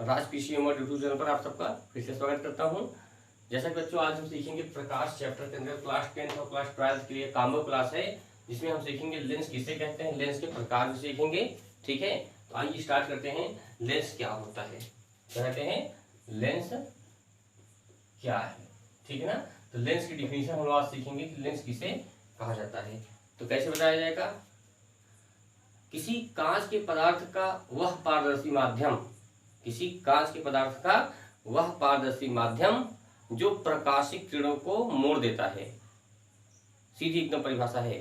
राज PC अमर YouTube channel पर आप सबका फिर से स्वागत करता हूं। जैसा कि बच्चों आज हम सीखेंगे प्रकाश चैप्टर के अंदर क्लास 10 और क्लास 12 के लिए कॉम्बो क्लास है, जिसमें हम सीखेंगे लेंस किसे कहते हैं, लेंस के प्रकार भी सीखेंगे। ठीक है, तो आइए स्टार्ट करते हैं। लेंस क्या होता है, कहते हैं लेंस क्या है। ठीक है ना, तो लेंस की डिफिनेशन हम आज सीखेंगे कि लेंस किसे कहा जाता है। तो कैसे बताया जाएगा, किसी कांच के पदार्थ का वह पारदर्शी माध्यम, किसी कांच के पदार्थ का वह पारदर्शी माध्यम जो प्रकाशिक किरणों को मोड़ देता है। सीधी एकदम परिभाषा है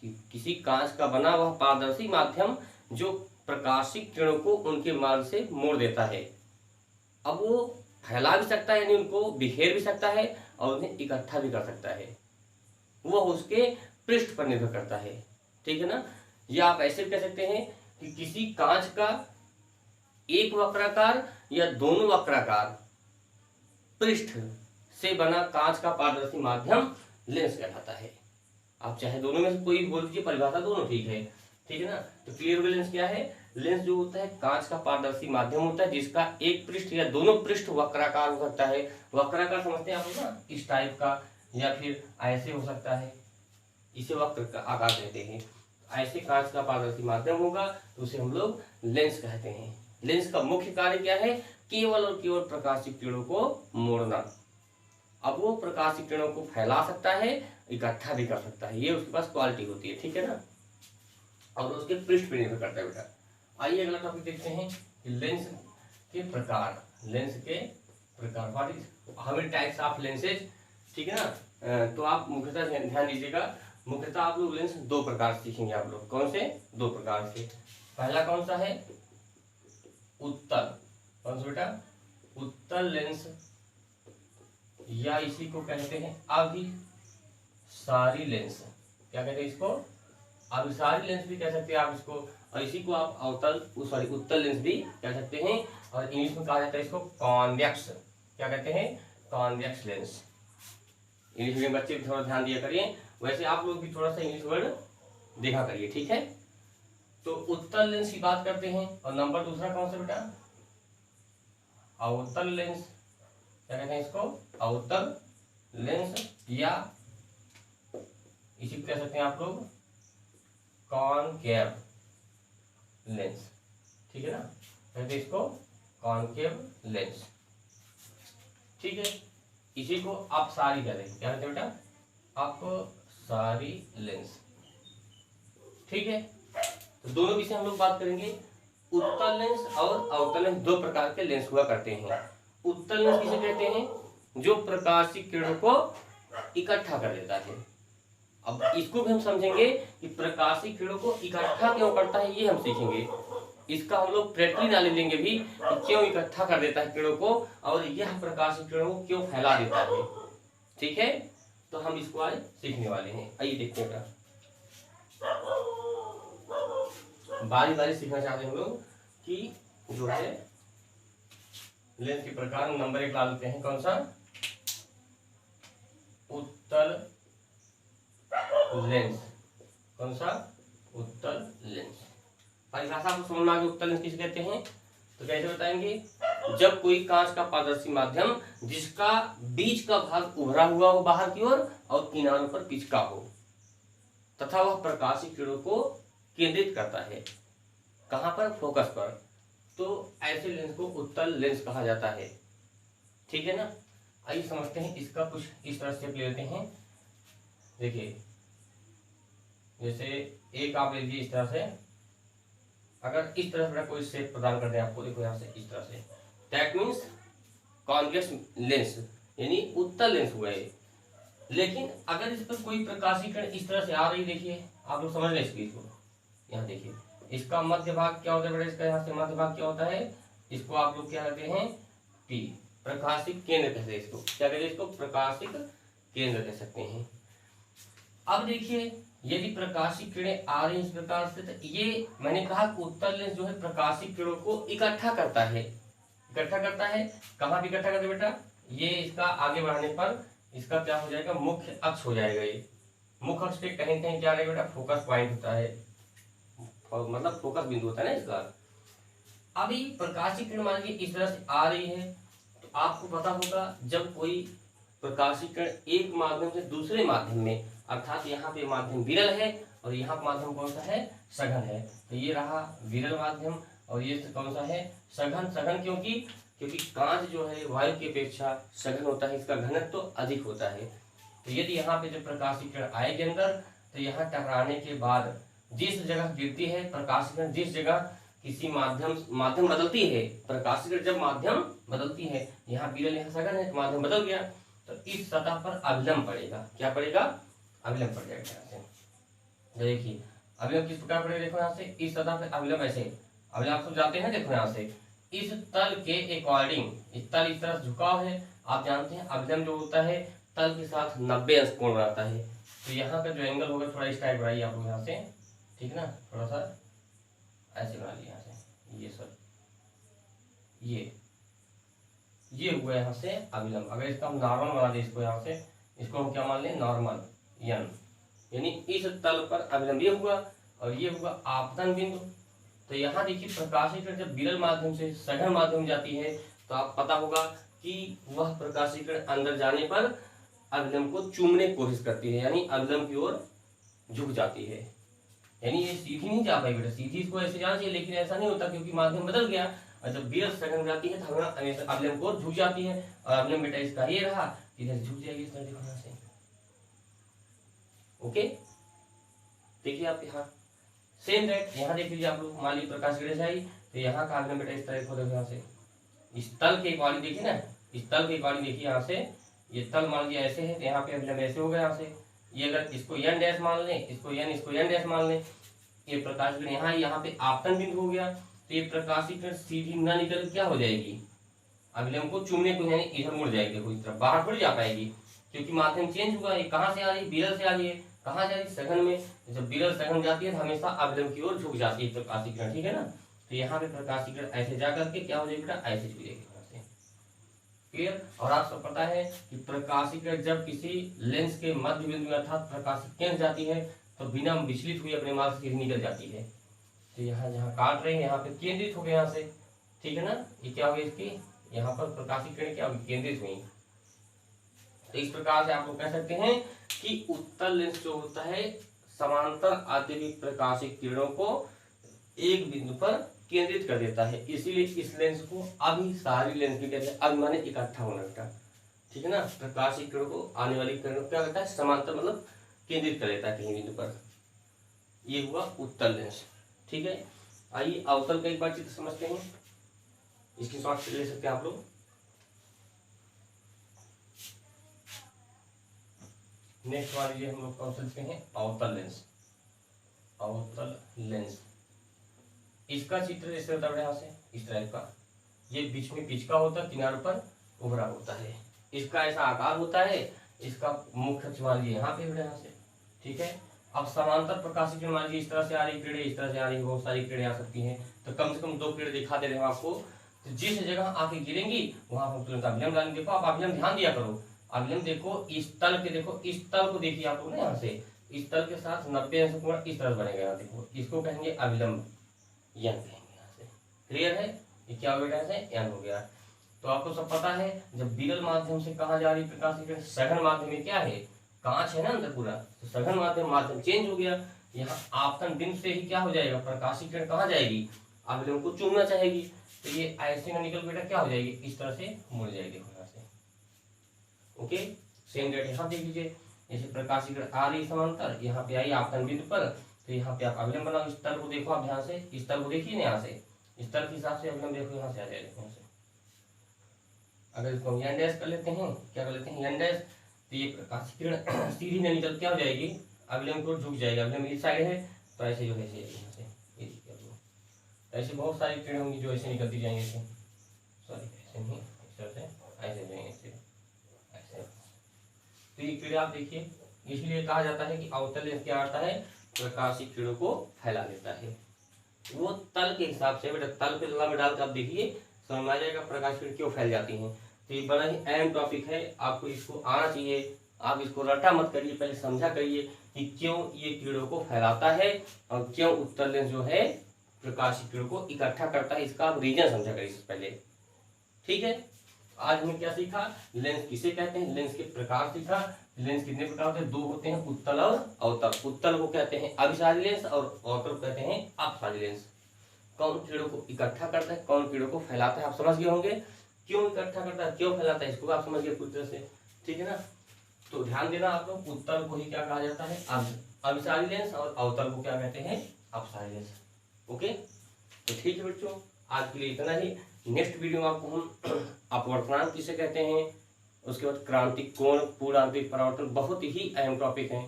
कि किसी कांच का बना वह पारदर्शी माध्यम जो प्रकाशिक किरणों को उनके मार्ग से मोड़ देता है। अब वो फैला भी सकता है, यानी उनको बिखेर भी सकता है और उन्हें इकट्ठा भी कर सकता है। वह उसके पृष्ठ पर निर्भर करता है। ठीक है ना, या आप ऐसे कह सकते हैं कि किसी कांच का एक वक्राकार या दोनों वक्राकार पृष्ठ से बना कांच का पारदर्शी माध्यम लेंस कहलाता है। आप चाहे दोनों में से कोई भी बोल दीजिए, परिभाषा दोनों ठीक है। ठीक है ना, तो क्लियर हो गया। लेंस क्या है, लेंस जो होता है कांच का पारदर्शी माध्यम होता है जिसका एक पृष्ठ या दोनों पृष्ठ वक्राकार हो सकता है। वक्राकार समझते हैं आप लोग ना, इस टाइप का, या फिर ऐसे हो सकता है, इसे वक्र का आकार देते हैं। ऐसे कांच का पारदर्शी माध्यम होगा तो उसे हम लोग लेंस कहते हैं। लेंस का मुख्य कार्य क्या है, केवल और केवल प्रकाशिक किरणों को मोड़ना। अब वो प्रकाशिक किरणों को फैला सकता है, इकट्ठा भी कर सकता है, ये उसके पास क्वालिटी होती है। ठीक है ना, और उसके पृष्ठ पर निर्भर करता है बेटा। आइए अगला टॉपिक देखते हैं कि लेंस के प्रकार। लेंस के प्रकार, what is how many types of lenses. ठीक है ना, तो आप मुख्यतः ध्यान दीजिएगा, मुख्यतः आप लोग लेंस दो प्रकार सीखेंगे। आप लोग कौन से, दो प्रकार से। पहला कौन सा है, उत्तल। कौन सा बेटा, उत्तल लेंस, या इसी को कहते हैं अभिसारी लेंस। क्या कहते हैं इसको, अभिसारी लेंस भी कह सकते हैं आप इसको, और इसी को आप उत्तल लेंस भी कह सकते हैं। और इंग्लिश में कहा जाता है इसको कॉन्वेक्स। क्या कहते हैं, कॉन्वेक्स लेंस। इंग्लिश मीडियम बच्चे भी थोड़ा ध्यान दिया करिए, वैसे आप लोग भी थोड़ा सा इंग्लिश वर्ड देखा करिए। ठीक है, तो उत्तल लेंस की बात करते हैं। और नंबर दूसरा कौन सा बेटा, अवतल लेंस। क्या कहते हैं इसको, अवतल लेंस, या इसी को कह सकते हैं आप लोग कॉनकेव लेंस। ठीक है ना, कहते हैं इसको कॉनकेव लेंस। ठीक है, इसी को अपसारी कहते हैं। क्या कहते हैं बेटा, अपसारी लेंस। ठीक है, तो दोनों विषय हम लोग बात करेंगे। उत्तल लेंस और अवतल लेंस दो प्रकार के लेंस हुआ करते हैं। उत्तल लेंस किसे कहते हैं, जो प्रकाशिक किरणों को इकट्ठा कर देता है। अब इसको भी हम समझेंगे कि प्रकाशिक किरणों को इकट्ठा क्यों करता है, ये हम सीखेंगे। इसका हम लोग प्रैक्टिकल नॉलेज लेंगे भी कि क्यों इकट्ठा कर देता है किरणों को, और यह प्रकाशिक किरणों को क्यों फैला देता है। ठीक है, तो हम इसको आज सीखने वाले हैं। आइए देखते हैं, बारी बारी सीखना चाहते हैं हम लोग कि जो है लेंस के प्रकार। नंबर 1 डाल देते हैं, कौन सा, उत्तल लेंस। कौन सा, उत्तल लेंस। परिभाषा को समझ में आ गई, उत्तल लेंस किसे कहते हैं। तो कैसे बताएंगे, जब कोई कांच का पारदर्शी माध्यम जिसका बीच का भाग उभरा हुआ हो बाहर की ओर और किनारों पर पिचका हो, तथा वह प्रकाशिक किरणों को केंद्रित करता है, कहां पर, फोकस पर, तो ऐसे लेंस को उत्तल लेंस कहा जाता है। ठीक है ना, आइए समझते हैं इसका कुछ इस तरह से ले लेते हैं। देखिए, जैसे एक आप ले लीजिए इस तरह से, अगर इस तरह से कोई शेप प्रदान कर दें आपको, देखो यहाँ से इस तरह से, दैट मीन्स कॉन्वेक्स लेंस, यानी उत्तल लेंस हुआ है। लेकिन अगर इस पर कोई प्रकाशीय किरण इस तरह से आ रही, देखिए आप लोग समझ लें इस चीज को। यहाँ देखिए, इसका मध्य भाग क्या होता है बेटा, इसका यहाँ से मध्य भाग क्या होता है, इसको आप लोग क्या कहते हैं, टी, प्रकाशिक केंद्र कहते हैं इसको। क्या कहते हैं इसको, प्रकाशिक केंद्र कह सकते हैं। अब देखिए, यदि प्रकाशिक किरणें आ रही इस प्रकार से, तो ये मैंने कहा उत्तल लेंस जो है प्रकाशिक किरणों को इकट्ठा करता है। इकट्ठा करता है, कहाँ भी इकट्ठा करता है बेटा, ये इसका आगे बढ़ाने पर इसका क्या हो जाएगा, मुख्य अक्ष हो जाएगा। ये मुख्य अक्ष पे कहीं कहीं क्या रहेगा बेटा, फोकस पॉइंट होता है, मतलब फोकस बिंदु होता है ना इसका। अभी प्रकाश की किरण मान लीजिए इस तरह से आ रही है, तो आपको पता होगा जब कोई प्रकाश की किरण एक माध्यम से दूसरे माध्यम में, अर्थात यहाँ पे माध्यम विरल है और यहाँ माध्यम कौन सा है, सघन है, तो ये रहा विरल माध्यम और ये कौन सा है, सघन। सघन क्योंकि कांच जो है वायु की अपेक्षा सघन होता है, इसका घनत्व तो अधिक होता है। तो यदि यहाँ पे जब प्रकाश की किरण आएगी अंदर, तो यहाँ टकराने के बाद जिस जगह गिरती है प्रकाश की किरण, जिस जगह किसी माध्यम बदलती है, प्रकाश की किरण जब माध्यम बदलती है, यहाँ विरल यहाँ सघन है तो माध्यम बदल गया, तो इस सतह पर अभिलंब पड़ेगा। क्या पड़ेगा, अभिलंब पड़ जाएगा यहाँ से। देखिए अभिलंब किस प्रकार पड़ेगा, देखो यहाँ से इस सतह पर अभिलंब, ऐसे अभिलंब सब जाते हैं, देखो यहाँ से इस तल के अकॉर्डिंग, इस तल इस तरफ झुकाव है, आप जानते हैं अभिलंब जो होता है तल के साथ 90 अंश कोण बनाता है। तो यहाँ का जो एंगल होगा थोड़ा इस टाइप बढ़ाइए आप लोग यहाँ से, ठीक है ना, थोड़ा सा ऐसे बना लिया यहाँ से, ये सब ये हुआ यहाँ से अभिलंब। अगर इसका हम नॉर्मल बना दें इसको, यहाँ से इसको हम क्या मान लें, नॉर्मल यन, यानी इस तल पर अभिलंब ये हुआ और ये हुआ आपतन बिंदु। तो यहाँ देखिए प्रकाश की किरण जब विरल माध्यम से सघन माध्यम में जाती है, तो आप पता होगा कि वह प्रकाश की किरण अंदर जाने पर अभिलंब को चूमने की कोशिश करती है, यानी अभिलंब की ओर झुक जाती है, यानी ये सीधी नहीं जा पाई बेटा, सीधी इसको ऐसे जाना चाहिए, लेकिन ऐसा नहीं होता क्योंकि माध्यम बदल गया। और जब विरल सघन जाती है तो अभिलंब को झुक जाती है, और अभिलंब बेटा इसका ये रहा, इधर झुक जाएगी इस तरह, देखो यहाँ से। ओके, देखिए आप यहाँ सेम दैट यहाँ देख लीजिए आप लोग, मान लीजिए प्रकाश किरण आई तो यहाँ का अभिलंब बेटा इस तरह को देखो, यहाँ से इस तल के अकॉर्डिंग देखिए ना, इस तल के अकॉर्डिंग देखिए, यहाँ से ये तल मान लीजिए ऐसे है, तो यहाँ पे अभिलंब ऐसे हो गया यहाँ से। ये अगर इसको n डैश मान लें, इसको n डैश मान लें, ये प्रकाश किरण यहाँ पे आपतन बिंदु हो गया, तो ये प्रकाश की किरण सीधी ना निकल क्या हो जाएगी, अभिलंब को चूमने को, यानी इधर मुड़ जाएगी, देखो इस तरफ बाहर थोड़ी जा पाएगी, क्योंकि माध्यम चेंज हुआ है। कहाँ से आ रही है, विरल से आ रही है, कहाँ जा रही है, सघन में। जब विरल सघन जाती है तो हमेशा अभिलंब की ओर झुक जाती है प्रकाश की किरण, ठीक है ना। तो यहाँ पे प्रकाश की किरण ऐसे जा करके क्या हो जाएगी बेटा, ऐसे झुक जाएगी यहाँ से, क्लियर। और आप सब पता है कि प्रकाश की किरण जब किसी लेंस के मध्य बिंदु में अर्थात प्रकाश की किरण जाती है तो बिना विचलित हुए अपने मार्ग से निकल जाती है। तो यहाँ जहाँ काट रहे हैं यहाँ पे केंद्रित हो गए यहाँ से, ठीक है ना, ये क्या हो गया इसकी, यहाँ पर प्रकाश की किरण क्या होगी, केंद्रित हुई। तो इस प्रकार से आप लोग कह सकते हैं कि उत्तल लेंस जो होता है समांतर आती हुई प्रकाशिक किरणों को एक बिंदु पर केंद्रित कर देता है, इसीलिए इस लेंस को अभिसारी लेंस भी कहते हैं। अब माने इकट्ठा होना का, ठीक है ना, प्रकाशिक किरण को आने वाली किरण को क्या करता है, समांतर मतलब केंद्रित कर देता है कहीं बिंदु पर। ये हुआ उत्तल लेंस, ठीक है। आइए अवतल का एक बार चित्र समझते हैं, इसकी शॉर्ट ले सकते हैं आप लोग। नेक्स्ट मान लीजिए हम लोग कौन चलते हैं, अवतल लेंस। अवतल लेंस इसका चित्र जैसे होता है यहाँ से इस टाइप का, ये बीच में पिचका होता है, किनारों पर उभरा होता है, इसका ऐसा आकार होता है, इसका मुख्य मान लीजिए यहाँ पे यहाँ से, ठीक है। अब समांतर प्रकाश की किरण मान लीजिए इस तरह से आ रही किरणें, इस तरह से आ रही, बहुत सारी किरणें आ सकती हैं, तो कम से कम 2 किरणें दिखा दे रहे हैं आपको। तो जिस जगह आके गिरेंगी वहां हम तुरंत अभिलंब डालेंगे। देखो आप अभिलंब ध्यान दिया करो, अभिलंब देखो इस तल के, देखो इस तल को देखिए आप लोग ना, यहाँ से इस तल के साथ 90 अंश कोण इस तरह बनेगा, यहाँ देखो इसको कहेंगे अभिलंब, यन कहेंगे यहाँ से, क्लियर है। ये क्या हो गया, यन हो गया। तो आपको सब पता है जब विरल माध्यम से कहाँ जा रही प्रकाश की किरण, सघन माध्यम में क्या है, कांच है ना अंदर पूरा, तो सघन माध्यम चेंज हो गया, यहाँ आपतन बिंदु से ही क्या हो जाएगा, प्रकाश की किरण कहाँ जाएगी, अभिलंब को चूमना चाहेगी, तो ये ऐसे ना निकल बेटा क्या हो जाएगी, इस तरह से मुड़ जाएगी यहाँ से। ओके, सेम डेट यहाँ देख लीजिए, जैसे प्रकाश की किरण आ रही समांतर, यहाँ पे आई आपतन बिंदु पर, तो यहाँ पे आप अभिलंब बनाओ, इस तल को देखो आप ध्यान से, इस तल को देखिए ना, यहाँ से इस तल के हिसाब से अभिलंब देखो यहाँ से आ जाएगा, यहाँ से। अगर इसको हम एन डैश कर लेते हैं, क्या कर लेते हैं एन डैश, तो ये प्रकाश की किरण सीधी नहीं निकल क्या हो जाएगी, अभिलंब को झुक जाएगा, अभिलंब इस साइड है तो ऐसे जो है यहाँ से, ये देखिए आप लोग, ऐसे बहुत सारी किरण होंगी जो ऐसे निकलती जाएंगे, ऐसे सॉरी ऐसे नहीं, इस तरह से ऐसे जाएंगे ऐसे। तो ये किरण आप देखिए, इसलिए कहा जाता है कि अवतल लेंस क्या आता है, प्रकाश की किरणों को फैला देता है। वो तल के हिसाब से बेटा, तल पे तुलना में डालकर आप देखिए समझ में आ जाएगा प्रकाश किरण क्यों फैल जाती हैं। तो ये बड़ा ही अहम टॉपिक है, आपको इसको आना चाहिए, आप इसको रटा मत करिए, पहले समझा करिए कि क्यों ये किरणों को फैलाता है और क्यों उत्तल लेंस जो है प्रकाशीय किरणों को इकट्ठा करता है, इसका आप रीजन समझा करिए इससे पहले। ठीक है, आज हमने क्या सीखा, लेंस किसे कहते हैं, लेंस के प्रकार सीखा। लेंस कितने प्रकार होते हैं, दो होते हैं, उत्तल और अवतल। उत्तल को कहते हैं अभिसारी लेंस और अवतल को कहते हैं अपसारी लेंस। कौन किरणों को इकट्ठा करता है, कौन किरणों को फैलाता है, आप समझ गए होंगे। क्यों इकट्ठा करता है, क्यों फैलाता है, इसको आप समझ गए पूरी तरह से। ठीक है ना, तो ध्यान देना आप लोग, उत्तल को ही क्या कहा जाता है, अभिसारी लेंस, और अवतल को क्या कहते हैं, अपसारी लेंस। ओके, तो ठीक है बच्चों, आज के लिए इतना ही। नेक्स्ट वीडियो में आपको हम अपवर्तनांक किसे कहते हैं, उसके बाद क्रांतिक कोण, पूर्णांतरिक परावर्तन, बहुत ही अहम टॉपिक हैं।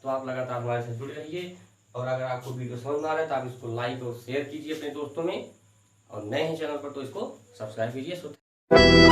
तो आप लगातार हमारे साथ जुड़े रहिए, और अगर आपको वीडियो समझ में आ रहा है तो आप इसको लाइक और शेयर कीजिए अपने दोस्तों में, और नए हैं चैनल पर तो इसको सब्सक्राइब कीजिए।